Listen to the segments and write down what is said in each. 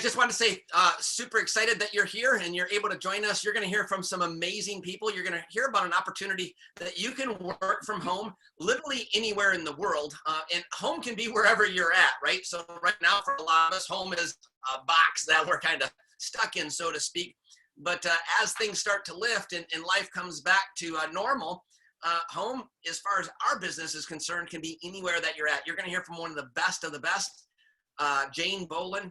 just want to say, super excited that you're here and you're able to join us. You're going to hear from some amazing people. You're going to hear about an opportunity that you can work from home, literally anywhere in the world. And home can be wherever you're at, right? So right now, for a lot of us, home is a box that we're kind of stuck in, so to speak. But as things start to lift and life comes back to normal, home, as far as our business is concerned, can be anywhere that you're at. You're going to hear from one of the best, Jane Bolen.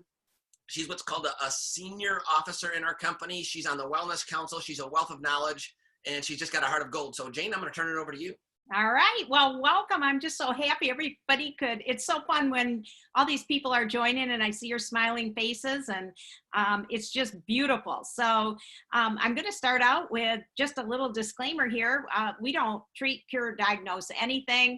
She's what's called a senior officer in our company. She's on the Wellness Council. She's a wealth of knowledge, and she's just got a heart of gold. So Jane, I'm going to turn it over to you. All right. Well, welcome. I'm just so happy everybody could. It's so fun when all these people are joining and I see your smiling faces, and it's just beautiful. So I'm going to start out with just a little disclaimer here. We don't treat, cure, diagnose anything.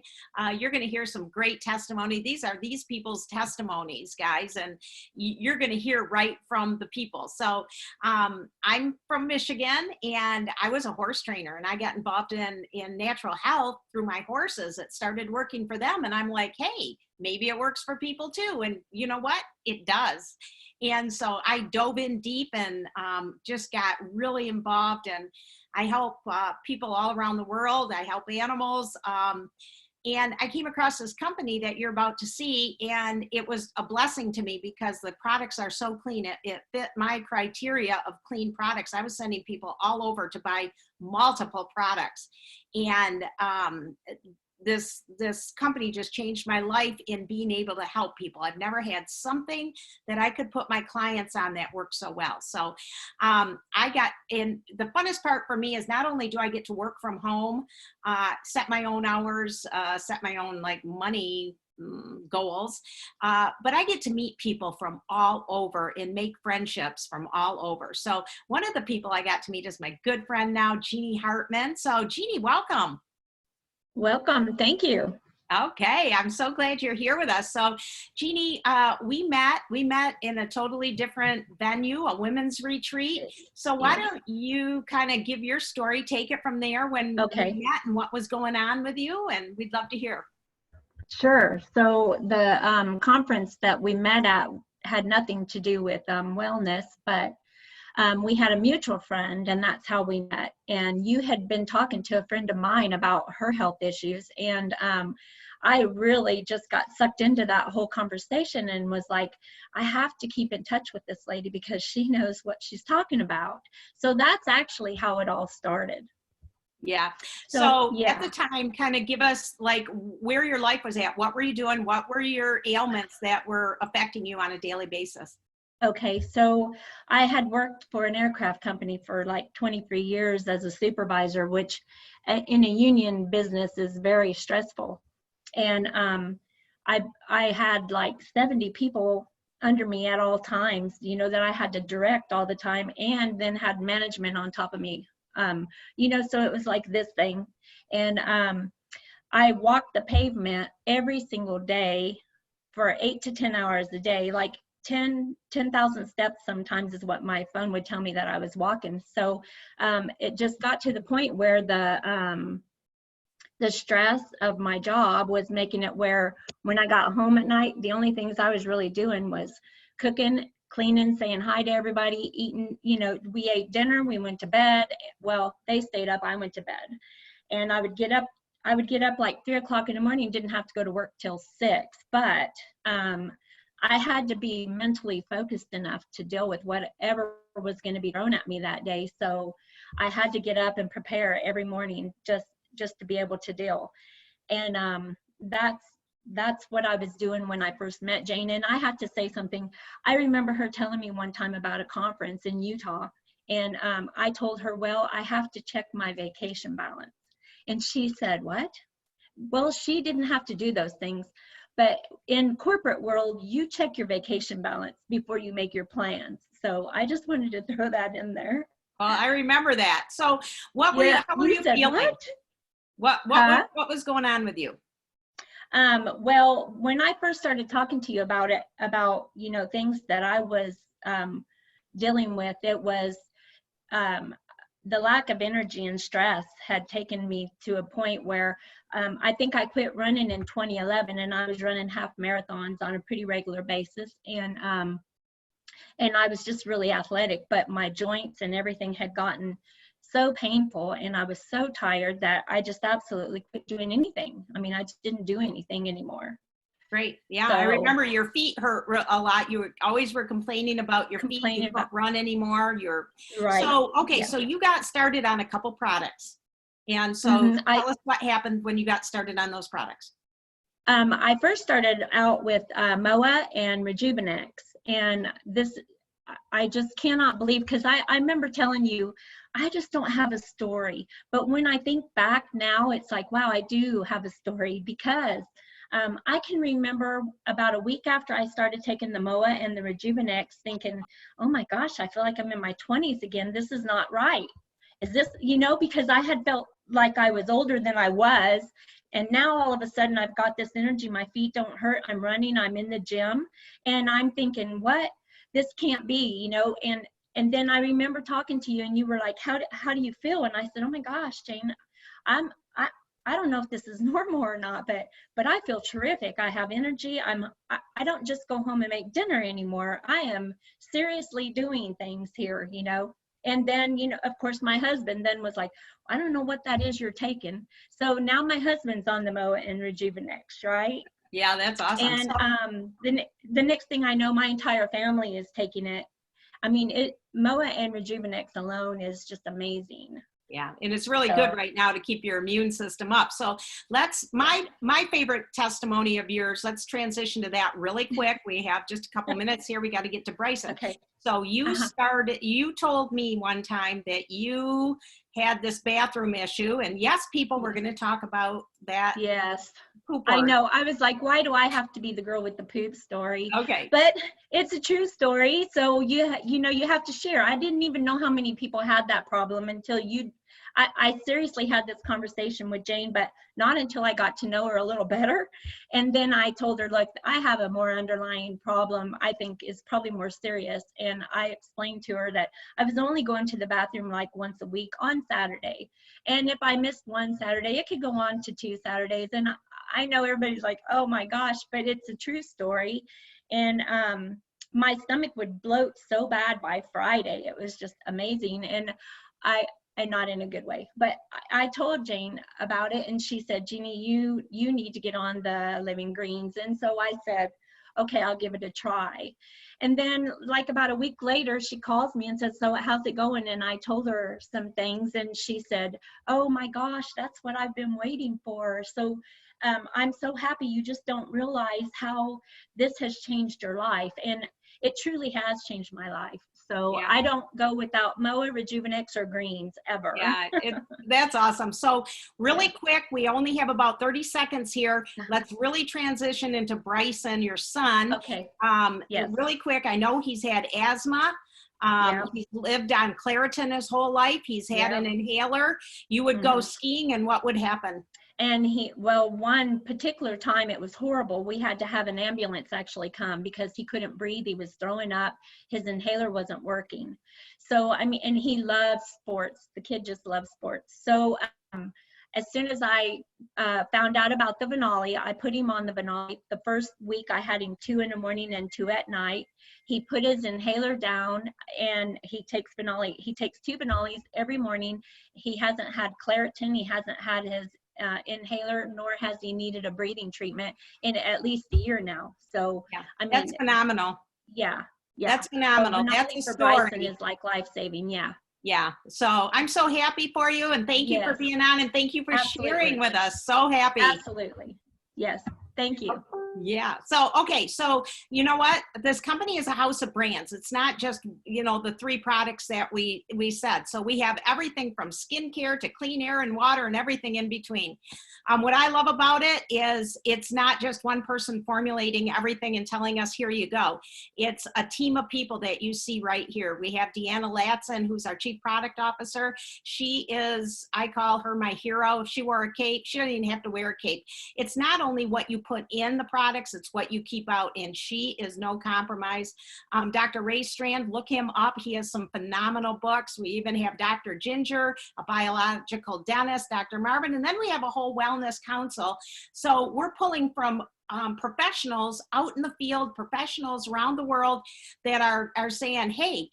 You're going to hear some great testimony. These are these people's testimonies, guys, and you're going to hear right from the people. So I'm from Michigan, and I was a horse trainer, and I got involved in natural health through my horses. It started working for them, and I'm like, hey, maybe it works for people too. And you know what? It does. And so I dove in deep and just got really involved, and I help people all around the world. I help animals. And I came across this company that you're about to see, and it was a blessing to me because the products are so clean. It fit my criteria of clean products. I was sending people all over to buy multiple products. And this company just changed my life in being able to help people. I've never had something that I could put my clients on that worked so well. So the funnest part for me is not only do I get to work from home, set my own hours, set my own like money goals, but I get to meet people from all over and make friendships from all over. So one of the people I got to meet is my good friend now, Jeannie Hartman. So Jeannie, welcome. Welcome. Thank you. Okay. I'm so glad you're here with us. So Jeannie, we met in a totally different venue, a women's retreat. So why don't you kind of give your story, take it from there when we met and what was going on with you, and we'd love to hear. Sure. So the conference that we met at had nothing to do with wellness, but we had a mutual friend, and that's how we met. And you had been talking to a friend of mine about her health issues, and I really just got sucked into that whole conversation and was like, I have to keep in touch with this lady because she knows what she's talking about. So that's actually how it all started. Yeah. So at the time, kind of give us like where your life was at. What were you doing? What were your ailments that were affecting you on a daily basis? Okay, so I had worked for an aircraft company for like 23 years as a supervisor, which in a union business is very stressful. And I had like 70 people under me at all times, you know, that I had to direct all the time, and then had management on top of me. You know, so it was like this thing. And I walked the pavement every single day for 8 to 10 hours a day, like 10,000 steps sometimes is what my phone would tell me that I was walking. So it just got to the point where the stress of my job was making it where when I got home at night, the only things I was really doing was cooking, cleaning, saying hi to everybody, eating, you know, we ate dinner, we went to bed. Well, they stayed up, I went to bed. And I would get up like 3 o'clock in the morning, didn't have to go to work till 6, but I had to be mentally focused enough to deal with whatever was going to be thrown at me that day. So I had to get up and prepare every morning just to be able to deal. And that's what I was doing when I first met Jane. And I have to say something. I remember her telling me one time about a conference in Utah. And I told her, well, I have to check my vacation balance. And she said, what? Well, she didn't have to do those things. But in corporate world, you check your vacation balance before you make your plans. So I just wanted to throw that in there. Well, I remember that. So how were you feeling? What was going on with you? Well, when I first started talking to you about it, you know, things that I was dealing with, it was the lack of energy and stress had taken me to a point where I think I quit running in 2011, and I was running half marathons on a pretty regular basis. And and I was just really athletic, but my joints and everything had gotten so painful, and I was so tired that I just absolutely quit doing anything. I mean, I just didn't do anything anymore. Great. Yeah, So, I remember your feet hurt a lot. You always were complaining about your feet. You couldn't run anymore. Right. So, okay, Yeah. so you got started on a couple products. And so tell us what happened when you got started on those products. I first started out with MOA and Rejuvenex, and this, I just cannot believe, because I remember telling you, I just don't have a story. But when I think back now, it's like, wow, I do have a story, because I can remember about a week after I started taking the MOA and the Rejuvenex thinking, oh my gosh, I feel like I'm in my 20s again. This is not right. Is this, because I had felt like I was older than I was. And now all of a sudden I've got this energy. My feet don't hurt. I'm running. I'm in the gym. And I'm thinking, what? This can't be, And then I remember talking to you, and you were like, how do you feel? And I said, oh my gosh, Jane, I don't know if this is normal or not, but I feel terrific. I have energy. I don't just go home and make dinner anymore. I am seriously doing things here, And then, of course, my husband then was like, I don't know what that is you're taking. So now my husband's on the MOA and Rejuvenex, right? Yeah, that's awesome. And the next thing I know, my entire family is taking it. I mean, MOA and Rejuvenex alone is just amazing. Yeah, and it's really good right now to keep your immune system up. So my favorite testimony of yours, let's transition to that really quick. We have just a couple minutes here. We got to get to Bryson. Okay. So you told me one time that you had this bathroom issue, and yes, people, we're going to talk about that. Yes. Poop I know. I was like, why do I have to be the girl with the poop story? Okay. But it's a true story. So you have to share. I didn't even know how many people had that problem until I seriously had this conversation with Jane, but not until I got to know her a little better. And then I told her, look, I have a more underlying problem I think is probably more serious. And I explained to her that I was only going to the bathroom like once a week on Saturday. And if I missed one Saturday, it could go on to 2 Saturdays. And I know everybody's like, oh my gosh, but it's a true story. And my stomach would bloat so bad by Friday. It was just amazing. And not in a good way, but I told Jane about it, and she said, Jeannie, you need to get on the living greens. And so I said, okay, I'll give it a try. And then like about a week later, she calls me and says, so how's it going? And I told her some things, and she said, oh my gosh, that's what I've been waiting for. So I'm so happy. You just don't realize how this has changed your life. And it truly has changed my life. So yeah. I don't go without MOA, Rejuvenex, or greens ever. Yeah, that's awesome. So really quick, we only have about 30 seconds here. Let's really transition into Bryson, your son. Okay. Yes. Really quick, I know he's had asthma. He's lived on Claritin his whole life. He's had an inhaler. You would go skiing, and what would happen? And one particular time it was horrible. We had to have an ambulance actually come because he couldn't breathe. He was throwing up. His inhaler wasn't working. So, I mean, and he loves sports. The kid just loves sports. So as soon as I found out about the Venali, I put him on the Venali. The first week I had him 2 in the morning and 2 at night. He put his inhaler down, and he takes Venali. He takes 2 Venalis every morning. He hasn't had Claritin. He hasn't had his inhaler, nor has he needed a breathing treatment in at least a year now. So I mean, that's phenomenal. Yeah, that's phenomenal. That's a story. Bryson is like life-saving. Yeah. So I'm so happy for you, and thank you for being on, and thank you for sharing with us. So happy. Absolutely. Yes. Thank you. Yeah. So, okay. So, you know what? This company is a house of brands. It's not just, the 3 products that we said. So we have everything from skincare to clean air and water and everything in between. What I love about it is it's not just one person formulating everything and telling us, here you go. It's a team of people that you see right here. We have Deanna Latson, who's our chief product officer. She is, I call her my hero. If she wore a cape, she doesn't even have to wear a cape. It's not only what you put in the products, it's what you keep out, and she is no compromise. Dr. Ray Strand, look him up. He has some phenomenal books. We even have Dr. Ginger, a biological dentist, Dr. Marvin, and then we have a whole wellness council. So we're pulling from professionals out in the field, professionals around the world that are saying, hey,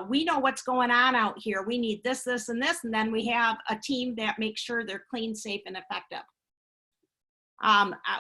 we know what's going on out here. We need this, this, and this. And then we have a team that makes sure they're clean, safe, and effective.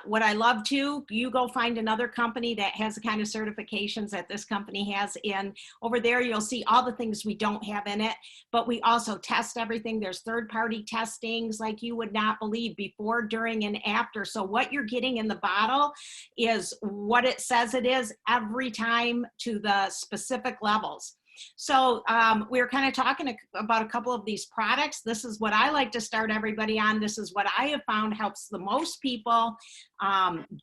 What I love too, you go find another company that has the kind of certifications that this company has in. Over there, you'll see all the things we don't have in it, but we also test everything. There's third-party testings like you would not believe, before, during, and after. So what you're getting in the bottle is what it says it is every time, to the specific levels. So we were kind of talking about a couple of these products. This is what I like to start everybody on. This is what I have found helps the most people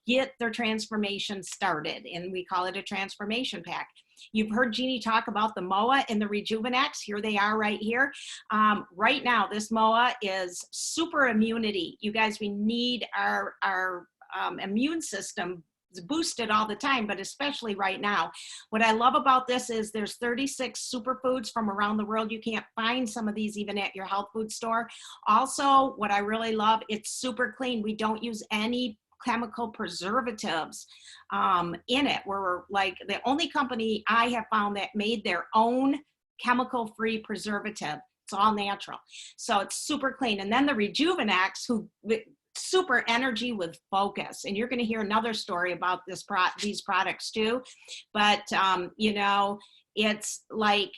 get their transformation started, and we call it a transformation pack. You've heard Jeannie talk about the MOA and the Rejuvenex. Here they are right here. Right now, this MOA is super immunity. You guys, we need our immune system boosted all the time, but especially right now. What I love about this is there's 36 superfoods from around the world. You can't find some of these even at your health food store. Also, what I really love, it's super clean. We don't use any chemical preservatives in it. We're like the only company I have found that made their own chemical-free preservative. It's all natural. So it's super clean. And then the Rejuvenex, super energy with focus, and you're going to hear another story about these products too, but you know, it's like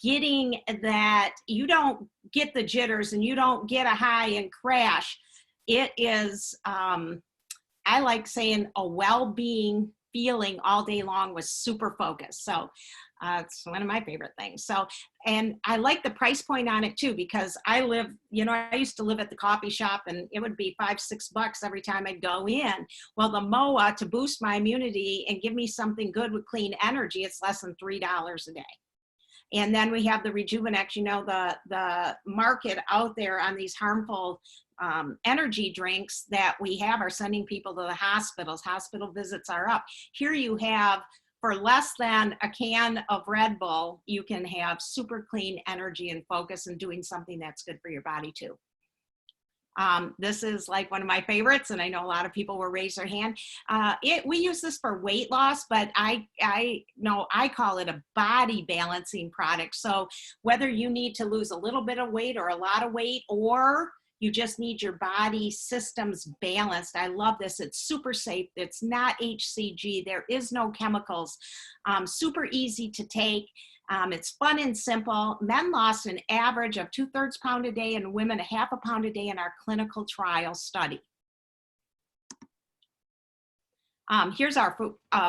getting that, you don't get the jitters and you don't get a high and crash. It is I like saying a well-being feeling all day long with super focus. So it's one of my favorite things. So, and I like the price point on it too, because I used to live at the coffee shop, and it would be $5-6 every time I'd go in. Well, the MOA, to boost my immunity and give me something good with clean energy, it's less than $3 a day. And then we have the Rejuvenex. You know, the market out there on these harmful energy drinks that we have are sending people to the hospitals. Hospital visits are up. Here you have, for less than a can of Red Bull, you can have super clean energy and focus, and doing something that's good for your body too. This is like one of my favorites, and I know a lot of people will raise their hand. We use this for weight loss, but I call it a body balancing product. So whether you need to lose a little bit of weight or a lot of weight, or you just need your body systems balanced, I love this. It's super safe. It's not HCG. There is no chemicals. Super easy to take. It's fun and simple. Men lost an average of 2/3 pound a day, and women 1/2 pound a day in our clinical trial study. Here's our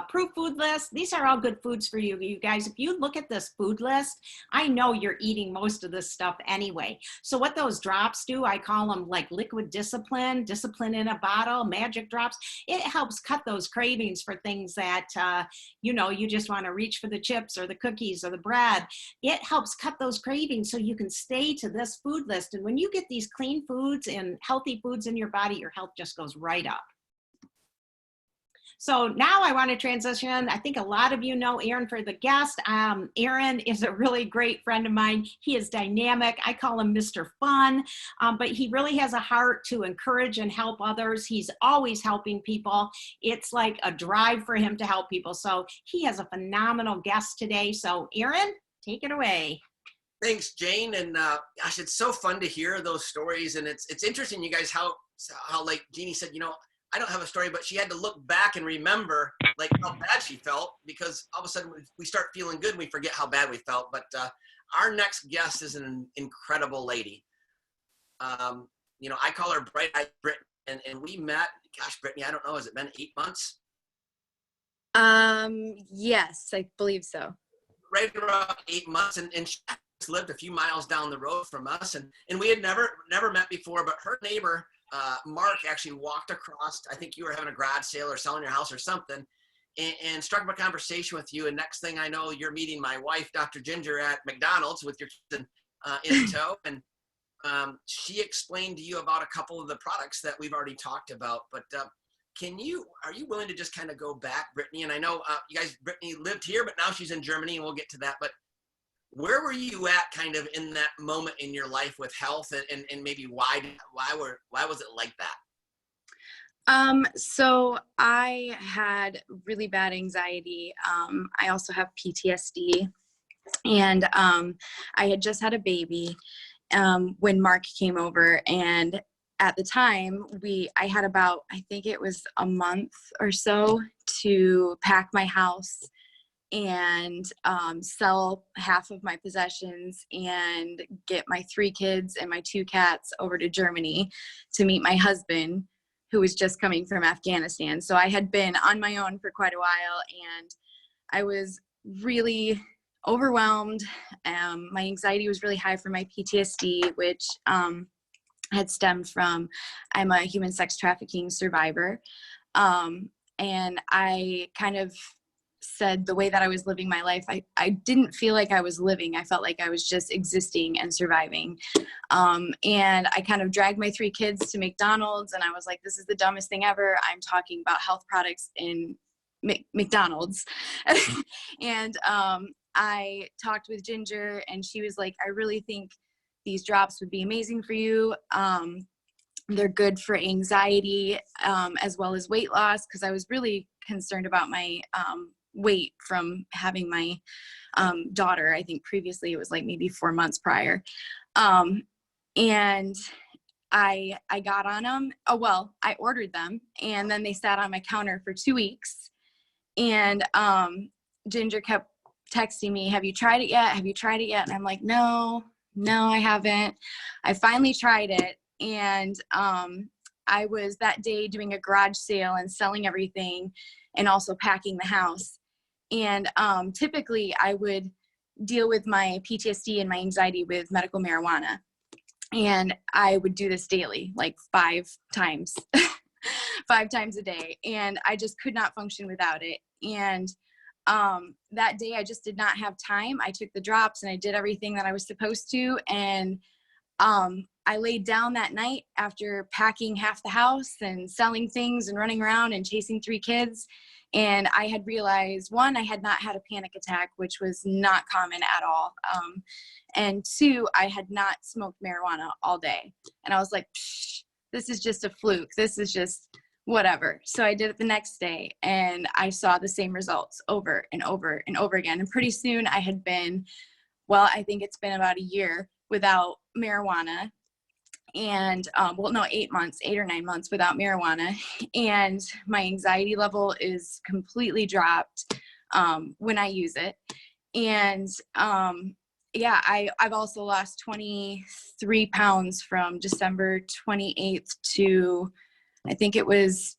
proof food list. These are all good foods for you, you guys. If you look at this food list, I know you're eating most of this stuff anyway. So what those drops do, I call them like liquid discipline in a bottle, magic drops. It helps cut those cravings for things that, you just want to reach for the chips or the cookies or the bread. It helps cut those cravings so you can stay to this food list. And when you get these clean foods and healthy foods in your body, your health just goes right up. So now I want to transition. I think a lot of you know Aaron for the guest. Aaron is a really great friend of mine. He is dynamic. I call him Mr. Fun, but he really has a heart to encourage and help others. He's always helping people. It's like a drive for him to help people. So he has a phenomenal guest today. So Aaron, take it away. Thanks, Jane. And gosh, it's so fun to hear those stories. And it's interesting, you guys, how like Jeannie said, I don't have a story, but she had to look back and remember like how bad she felt, because all of a sudden we start feeling good and we forget how bad we felt. But our next guest is an incredible lady. I call her Bright-Eyed Brittany, and we met, gosh, Brittany, I don't know, has it been 8 months? Yes, I believe so. Right around 8 months, and she lived a few miles down the road from us, and we had never met before, but her neighbor, Mark, actually walked across. I think you were having a garage sale or selling your house or something, and struck up a conversation with you. And next thing I know, you're meeting my wife, Dr. Ginger, at McDonald's with your kids in tow. And she explained to you about a couple of the products that we've already talked about. But are you willing to just kind of go back, Brittany? And I know you guys, Brittany lived here, but now she's in Germany, and we'll get to that. But where were you at kind of in that moment in your life with health, and maybe why was it like that? So I had really bad anxiety. I also have PTSD, and I had just had a baby when Mark came over, and at the time I had about, I think it was a month or so to pack my house and sell half of my possessions and get my 3 kids and my 2 cats over to Germany to meet my husband, who was just coming from Afghanistan. So I had been on my own for quite a while, and I was really overwhelmed. My anxiety was really high from my PTSD, which had stemmed from, I'm a human sex trafficking survivor. And I kind of said the way that I was living my life, I didn't feel like I was living. I felt like I was just existing and surviving. And I kind of dragged my 3 kids to McDonald's, and I was like, this is the dumbest thing ever. I'm talking about health products in McDonald's. And I talked with Ginger, and she was like, I really think these drops would be amazing for you. They're good for anxiety, as well as weight loss, because I was really concerned about my weight from having my daughter. I think previously it was like maybe 4 months prior. And I got on them. Oh, well, I ordered them, and then they sat on my counter for 2 weeks. And Ginger kept texting me, have you tried it yet? Have you tried it yet? And I'm like, no, I haven't. I finally tried it. And I was that day doing a garage sale and selling everything and also packing the house. And typically I would deal with my PTSD and my anxiety with medical marijuana. And I would do this daily, like 5 times, 5 times a day. And I just could not function without it. And that day I just did not have time. I took the drops and I did everything that I was supposed to. And I laid down that night after packing half the house and selling things and running around and chasing 3 kids. And I had realized, 1, I had not had a panic attack, which was not common at all. And 2, I had not smoked marijuana all day. And I was like, this is just a fluke. This is just whatever. So I did it the next day, and I saw the same results over and over and over again. And pretty soon I had been, well, I think it's been about a year without marijuana. And 8 months, 8 or 9 months without marijuana. And my anxiety level is completely dropped when I use it. And I've also lost 23 pounds from December 28th to, I think it was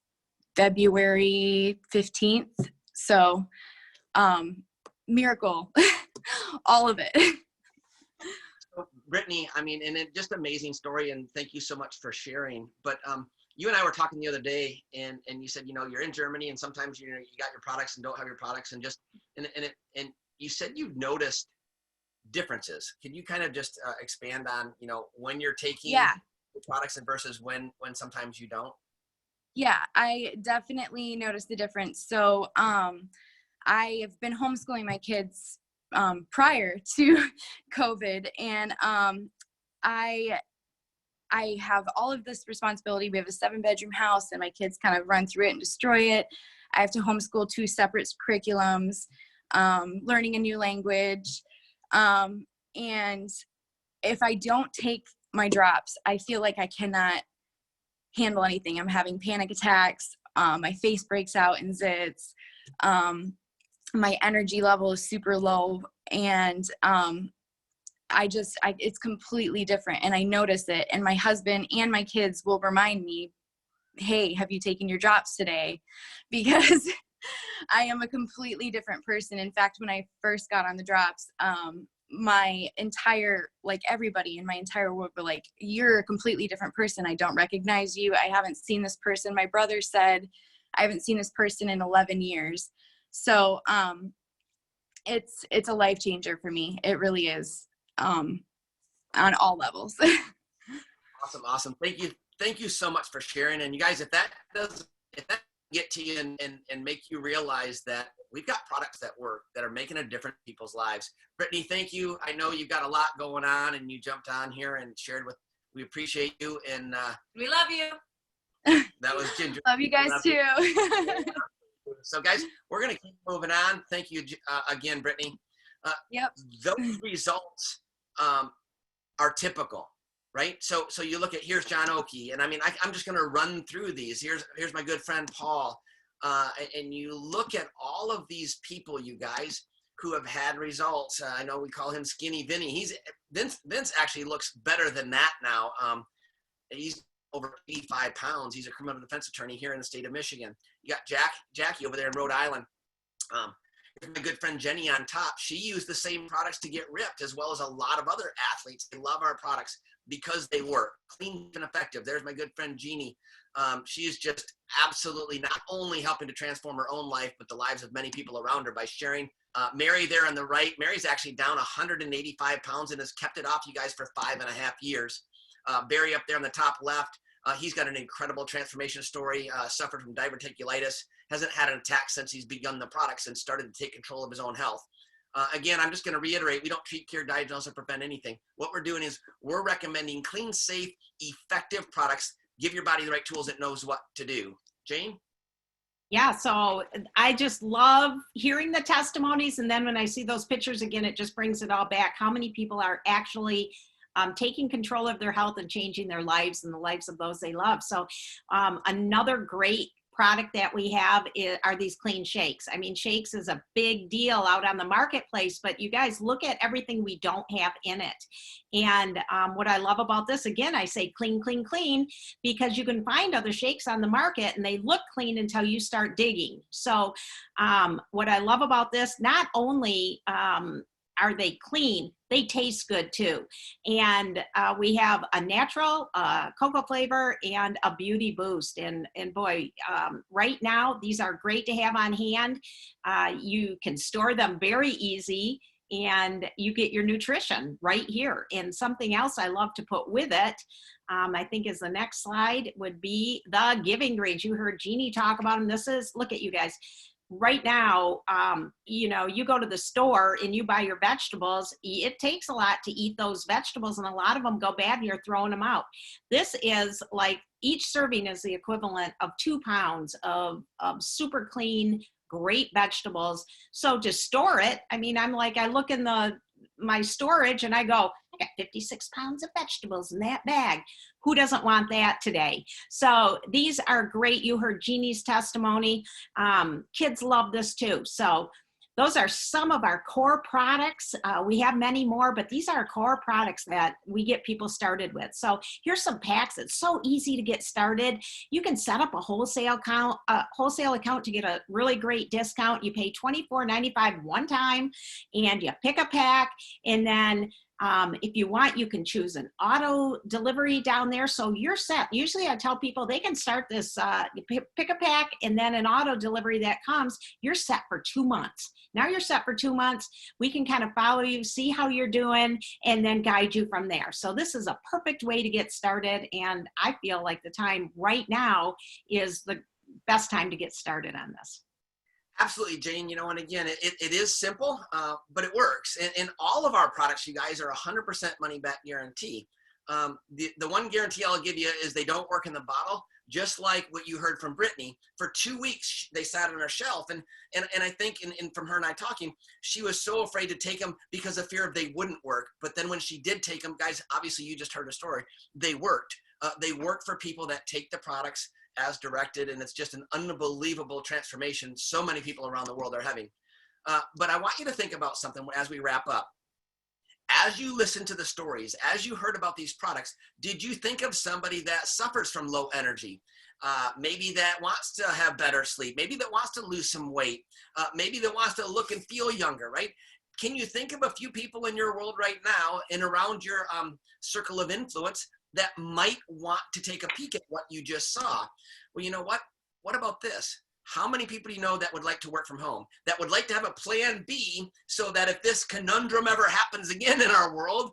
February 15th. So miracle, all of it. Brittany, I mean, and it just amazing story, and thank you so much for sharing. But you and I were talking the other day, and you said, you're in Germany, and sometimes you got your products and don't have your products, and you said you noticed differences. Can you kind of just expand on when you're taking the products and versus when sometimes you don't? Yeah, I definitely noticed the difference. So I have been homeschooling my kids prior to COVID, and I have all of this responsibility. We have a 7-bedroom house, and my kids kind of run through it and destroy it. I have to homeschool 2 separate curriculums, learning a new language, and if I don't take my drops, I feel like I cannot handle anything. I'm having panic attacks. My face breaks out in zits. My energy level is super low, and it's completely different, and I notice it. And my husband and my kids will remind me, hey, have you taken your drops today? Because I am a completely different person. In fact, when I first got on the drops, my entire, everybody in my entire world were like, you're a completely different person. I don't recognize you. I haven't seen this person. My brother said, I haven't seen this person in 11 years. So it's a life changer for me. It really is, on all levels. Awesome. Thank you so much for sharing. And you guys, if that get to you and make you realize that we've got products that work, that are making a difference in people's lives. Brittany, thank you. I know you've got a lot going on, and you jumped on here and shared we appreciate you. And we love you. That was Ginger. Love you guys too. So guys, we're going to keep moving on. Thank you again, Brittany. Yep. Those results are typical, right? So you look at, here's John Oakey, and I mean, I'm just going to run through these. Here's my good friend Paul, and you look at all of these people, you guys, who have had results. I know we call him Skinny Vinny. Vince actually looks better than that now. He's over 85 pounds. He's a criminal defense attorney here in the state of Michigan. You got Jackie over there in Rhode Island. My good friend Jeannie on top. She used the same products to get ripped, as well as a lot of other athletes. They love our products because they work clean and effective. There's my good friend Jeannie. She is just absolutely not only helping to transform her own life, but the lives of many people around her by sharing. Mary there on the right. Mary's actually down 185 pounds and has kept it off, you guys, for 5.5 years. Barry up there on the top left. He's got an incredible transformation story, suffered from diverticulitis, hasn't had an attack since he's begun the products and started to take control of his own health. Again, I'm just going to reiterate, we don't treat, cure, diagnose, or prevent anything. What we're doing is we're recommending clean, safe, effective products. Give your body the right tools, it knows what to do. Jane? Yeah, so I just love hearing the testimonies. And then when I see those pictures again, it just brings it all back. How many people are actually taking control of their health and changing their lives and the lives of those they love. So another great product that we have are these clean shakes. I mean, shakes is a big deal out on the marketplace, but you guys look at everything we don't have in it. And what I love about this, again, I say clean, clean, clean, because you can find other shakes on the market and they look clean until you start digging. So what I love about this, not only are they clean, they taste good too. And we have a natural cocoa flavor and a beauty boost. And boy, right now, these are great to have on hand. You can store them very easy and you get your nutrition right here. And something else I love to put with it, I think is the next slide, would be the giving greens. You heard Jeannie talk about them. This is, look at you guys. Right now, you know, you go to the store and you buy your vegetables, it takes a lot to eat those vegetables and a lot of them go bad and you're throwing them out. This is like, each serving is the equivalent of 2 pounds of super clean, great vegetables. So to store it, I mean, I'm like, I look in my storage and I go, I got 56 pounds of vegetables in that bag. Who doesn't want that today? So these are great. You heard Jeannie's testimony. Kids love this too. So those are some of our core products. We have many more, but these are core products that we get people started with. So here's some packs. It's so easy to get started. You can set up a wholesale account to get a really great discount. You pay $24.95 one time and you pick a pack, and then if you want, you can choose an auto delivery down there. So you're set. Usually I tell people they can start this, pick a pack and then an auto delivery that comes, you're set for 2 months. Now you're set for 2 months. We can kind of follow you, see how you're doing, and then guide you from there. So this is a perfect way to get started. And I feel like the time right now is the best time to get started on this. Absolutely, Jane. You know, and again, it is simple, but it works. And all of our products, you guys, are 100% money back guarantee. The one guarantee I'll give you is they don't work in the bottle, just like what you heard from Brittany. For 2 weeks, they sat on our shelf. And I think, and from her and I talking, she was so afraid to take them because of fear of they wouldn't work. But then when she did take them, guys, obviously you just heard a story, they worked. They work for people that take the products as directed, and it's just an unbelievable transformation so many people around the world are having. But I want you to think about something as we wrap up. As you listen to the stories, as you heard about these products, did you think of somebody that suffers from low energy? Maybe that wants to have better sleep, maybe that wants to lose some weight, maybe that wants to look and feel younger, right? Can you think of a few people in your world right now and around your circle of influence that might want to take a peek at what you just saw? Well, you know what? What about this? How many people do you know that would like to work from home, that would like to have a plan B so that if this conundrum ever happens again in our world,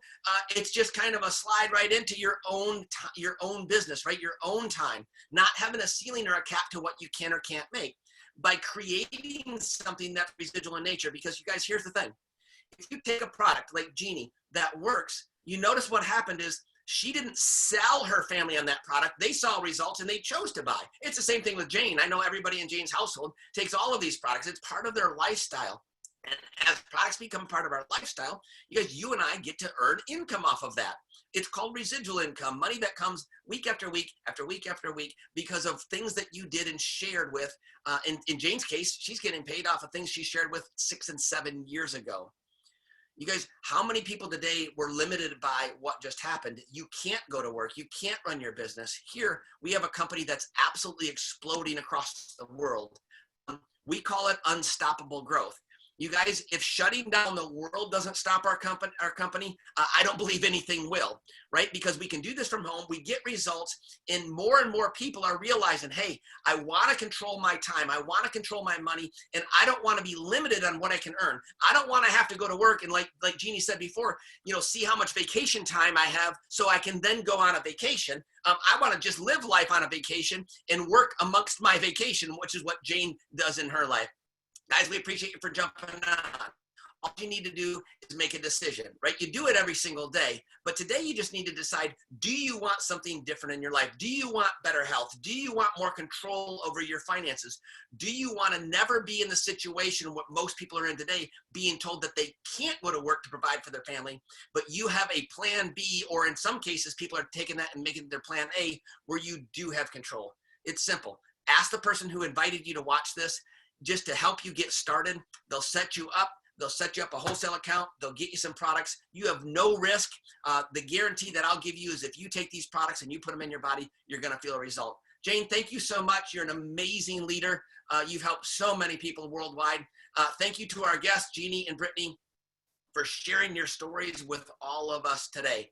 it's just kind of a slide right into your own business, right? Your own time, not having a ceiling or a cap to what you can or can't make, by creating something that's residual in nature. Because you guys, here's the thing. If you take a product like Jeannie that works, you notice what happened is She didn't sell her family on that product. They saw results and they chose to buy. It's the same thing with Jane. I know everybody in Jane's household takes all of these products. It's part of their lifestyle. And as products become part of our lifestyle, you and I get to earn income off of that. It's called residual income, money that comes week after week, after week after week, because of things that you did and shared with. In Jane's case, she's getting paid off of things she shared with 6 and 7 years ago. You guys, how many people today were limited by what just happened? You can't go to work. You can't run your business. Here, we have a company that's absolutely exploding across the world. We call it unstoppable growth. You guys, if shutting down the world doesn't stop our company, I don't believe anything will, right? Because we can do this from home, we get results, and more people are realizing, hey, I want to control my time, I want to control my money, and I don't want to be limited on what I can earn. I don't want to have to go to work and like Jeannie said before, see how much vacation time I have so I can then go on a vacation. I want to just live life on a vacation and work amongst my vacation, which is what Jane does in her life. Guys, we appreciate you for jumping on. All you need to do is make a decision, right? You do it every single day, but today you just need to decide, do you want something different in your life? Do you want better health? Do you want more control over your finances? Do you want to never be in the situation what most people are in today, being told that they can't go to work to provide for their family, but you have a plan B, or in some cases, people are taking that and making it their plan A, where you do have control. It's simple. Ask the person who invited you to watch this, just to help you get started. They'll set you up. They'll set you up a wholesale account. They'll get you some products. You have no risk. The guarantee that I'll give you is if you take these products and you put them in your body, you're going to feel a result. Jane, thank you so much. You're an amazing leader. You've helped so many people worldwide. Thank you to our guests, Jeannie and Brittany, for sharing your stories with all of us today.